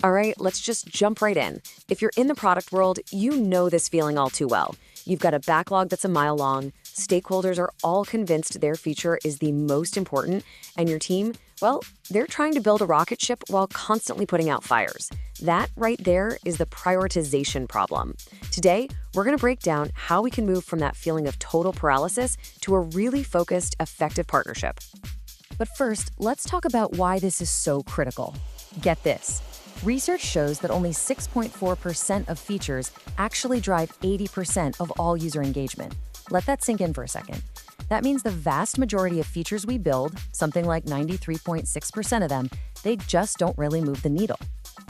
All right, let's just jump right in. If you're in the product world, you know this feeling all too well. You've got a backlog that's a mile long, stakeholders are all convinced their feature is the most important, and your team, well, they're trying to build a rocket ship while constantly putting out fires. That right there is the prioritization problem. Today, we're going to break down how we can move from that feeling of total paralysis to a really focused, effective partnership. But first, let's talk about why this is so critical. Get this. Research shows that only 6.4% of features actually drive 80% of all user engagement. Let that sink in for a second. That means the vast majority of features we build, something like 93.6% of them, they just don't really move the needle.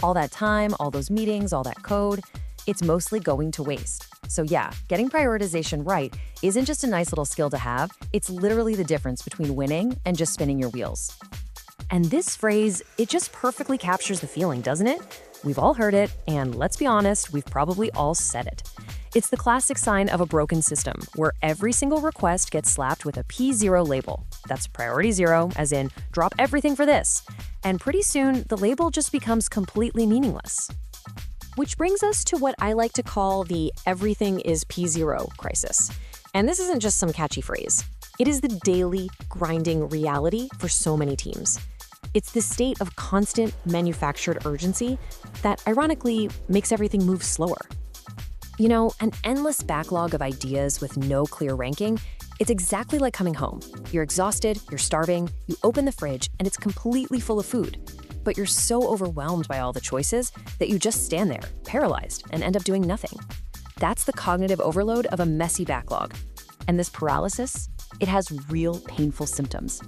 All that time, all those meetings, all that code, it's mostly going to waste. So yeah, getting prioritization right isn't just a nice little skill to have, it's literally the difference between winning and just spinning your wheels. And this phrase, it just perfectly captures the feeling, doesn't it? We've all heard it, and let's be honest, we've probably all said it. It's the classic sign of a broken system, where every single request gets slapped with a P0 label. That's priority zero, as in, drop everything for this. And pretty soon, the label just becomes completely meaningless. Which brings us to what I like to call the everything is P0 crisis. And this isn't just some catchy phrase. It is the daily, grinding reality for so many teams. It's the state of constant manufactured urgency that, ironically, makes everything move slower. You know, an endless backlog of ideas with no clear ranking, it's exactly like coming home. You're exhausted, you're starving, you open the fridge, and it's completely full of food. But you're so overwhelmed by all the choices that you just stand there, paralyzed, and end up doing nothing. That's the cognitive overload of a messy backlog. And this paralysis, it has real painful symptoms.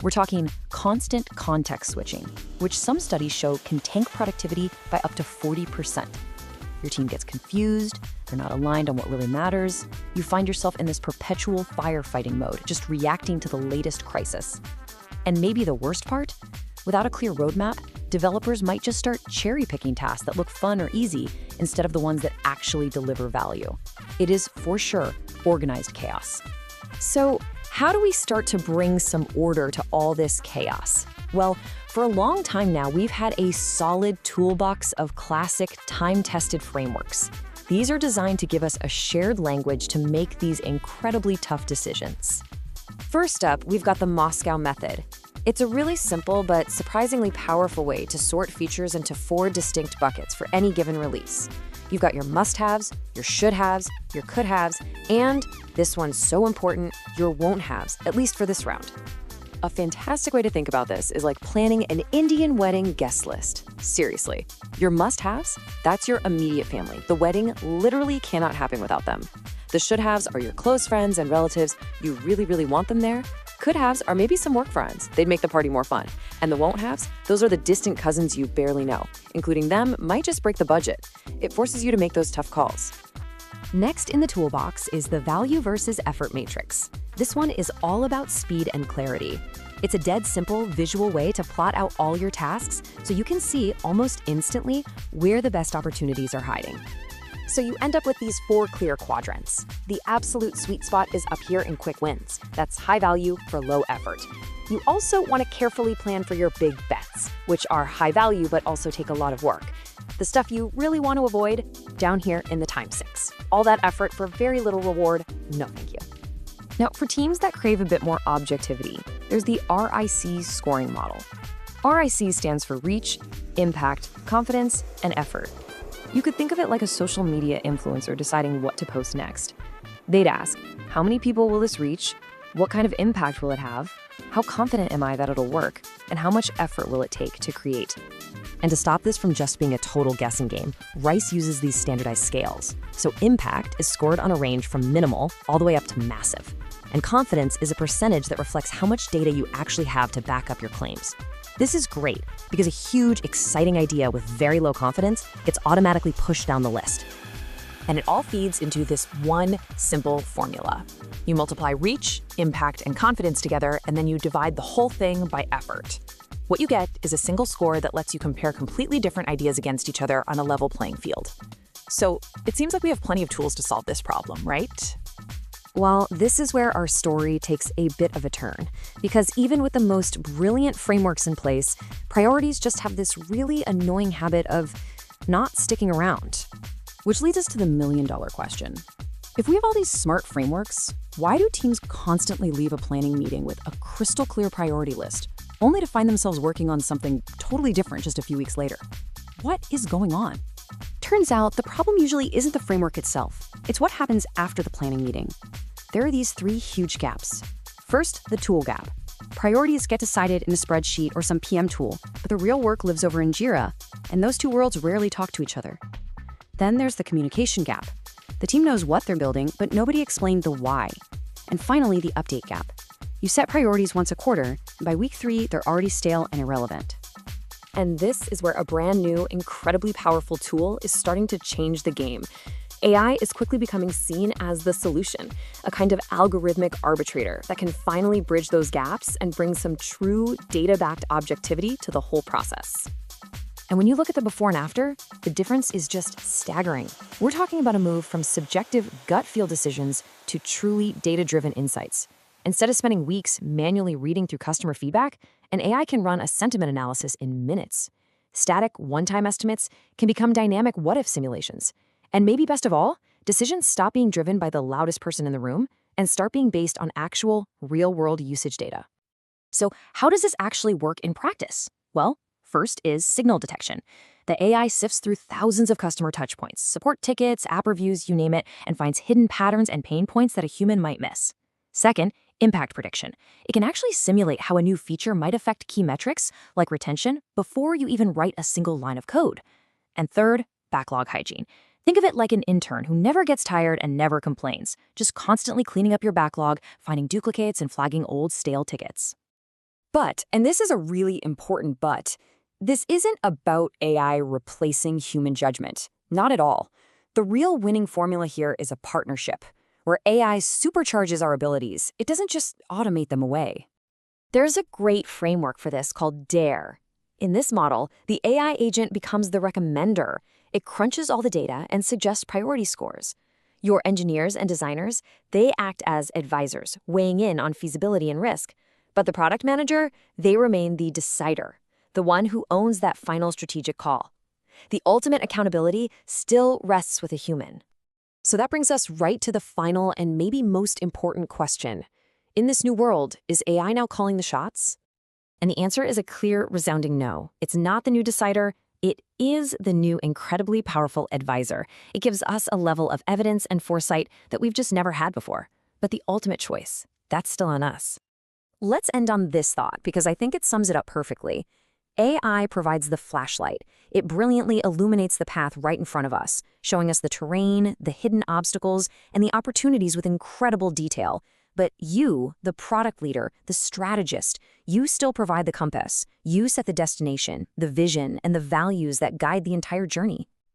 We're talking constant context switching, which some studies show can tank productivity by up to 40%. Your team gets confused, they're not aligned on what really matters. You find yourself in this perpetual firefighting mode, just reacting to the latest crisis. And maybe the worst part? Without a clear roadmap, developers might just start cherry-picking tasks that look fun or easy instead of the ones that actually deliver value. It is, for sure, organized chaos. So, how do we start to bring some order to all this chaos? Well, for a long time now, we've had a solid toolbox of classic time-tested frameworks. These are designed to give us a shared language to make these incredibly tough decisions. First up, we've got the Moscow method. It's a really simple but surprisingly powerful way to sort features into 4 distinct buckets for any given release. You've got your must-haves, your should-haves, your could-haves, and, this one's so important, your won't-haves, at least for this round. A fantastic way to think about this is like planning an Indian wedding guest list. Seriously. Your must-haves, that's your immediate family. The wedding literally cannot happen without them. The should-haves are your close friends and relatives. You really, really want them there. Could-haves are maybe some work friends. They'd make the party more fun. And the won't-haves, those are the distant cousins you barely know. Including them might just break the budget. It forces you to make those tough calls. Next in the toolbox is the value versus effort matrix. This one is all about speed and clarity. It's a dead simple visual way to plot out all your tasks so you can see almost instantly where the best opportunities are hiding. So you end up with these 4 clear quadrants. The absolute sweet spot is up here in quick wins. That's high value for low effort. You also want to carefully plan for your big bets, which are high value but also take a lot of work. The stuff you really want to avoid, down here in the time sinks. All that effort for very little reward, no thank you. Now, for teams that crave a bit more objectivity, there's the RIC scoring model. RIC stands for reach, impact, confidence, and effort. You could think of it like a social media influencer deciding what to post next. They'd ask, how many people will this reach? What kind of impact will it have? How confident am I that it'll work? And how much effort will it take to create? And to stop this from just being a total guessing game, RICE uses these standardized scales. So impact is scored on a range from minimal all the way up to massive. And confidence is a percentage that reflects how much data you actually have to back up your claims. This is great because a huge, exciting idea with very low confidence gets automatically pushed down the list. And it all feeds into this one simple formula. You multiply reach, impact, and confidence together, and then you divide the whole thing by effort. What you get is a single score that lets you compare completely different ideas against each other on a level playing field. So it seems like we have plenty of tools to solve this problem, right? Well, this is where our story takes a bit of a turn, because even with the most brilliant frameworks in place, priorities just have this really annoying habit of not sticking around. Which leads us to the million-dollar question. If we have all these smart frameworks, why do teams constantly leave a planning meeting with a crystal clear priority list, only to find themselves working on something totally different just a few weeks later? What is going on? Turns out the problem usually isn't the framework itself. It's what happens after the planning meeting. There are these three huge gaps. First, the tool gap. Priorities get decided in a spreadsheet or some PM tool, but the real work lives over in Jira, and those two worlds rarely talk to each other. Then there's the communication gap. The team knows what they're building, but nobody explained the why. And finally, the update gap. You set priorities once a quarter, and by week 3, they're already stale and irrelevant. And this is where a brand new, incredibly powerful tool is starting to change the game. AI is quickly becoming seen as the solution, a kind of algorithmic arbitrator that can finally bridge those gaps and bring some true data-backed objectivity to the whole process. And when you look at the before and after, the difference is just staggering. We're talking about a move from subjective gut feel decisions to truly data-driven insights. Instead of spending weeks manually reading through customer feedback, an AI can run a sentiment analysis in minutes. Static one-time estimates can become dynamic what-if simulations. And maybe best of all, decisions stop being driven by the loudest person in the room and start being based on actual, real-world usage data. So how does this actually work in practice? Well, first is signal detection. The AI sifts through thousands of customer touchpoints, support tickets, app reviews, you name it, and finds hidden patterns and pain points that a human might miss. Second, impact prediction. It can actually simulate how a new feature might affect key metrics, like retention, before you even write a single line of code. And third, backlog hygiene. Think of it like an intern who never gets tired and never complains, just constantly cleaning up your backlog, finding duplicates, and flagging old stale tickets. But, and this is a really important but, this isn't about AI replacing human judgment. Not at all. The real winning formula here is a partnership, where AI supercharges our abilities. It doesn't just automate them away. There's a great framework for this called DARE. In this model, the AI agent becomes the recommender. It crunches all the data and suggests priority scores. Your engineers and designers, they act as advisors, weighing in on feasibility and risk. But the product manager, they remain the decider, the one who owns that final strategic call. The ultimate accountability still rests with a human. So that brings us right to the final and maybe most important question. In this new world, is AI now calling the shots? And the answer is a clear, resounding no. It's not the new decider. It is the new incredibly powerful advisor. It gives us a level of evidence and foresight that we've just never had before. But the ultimate choice, that's still on us. Let's end on this thought, because I think it sums it up perfectly. AI provides the flashlight. It brilliantly illuminates the path right in front of us, showing us the terrain, the hidden obstacles, and the opportunities with incredible detail. But you, the product leader, the strategist, you still provide the compass. You set the destination, the vision, and the values that guide the entire journey.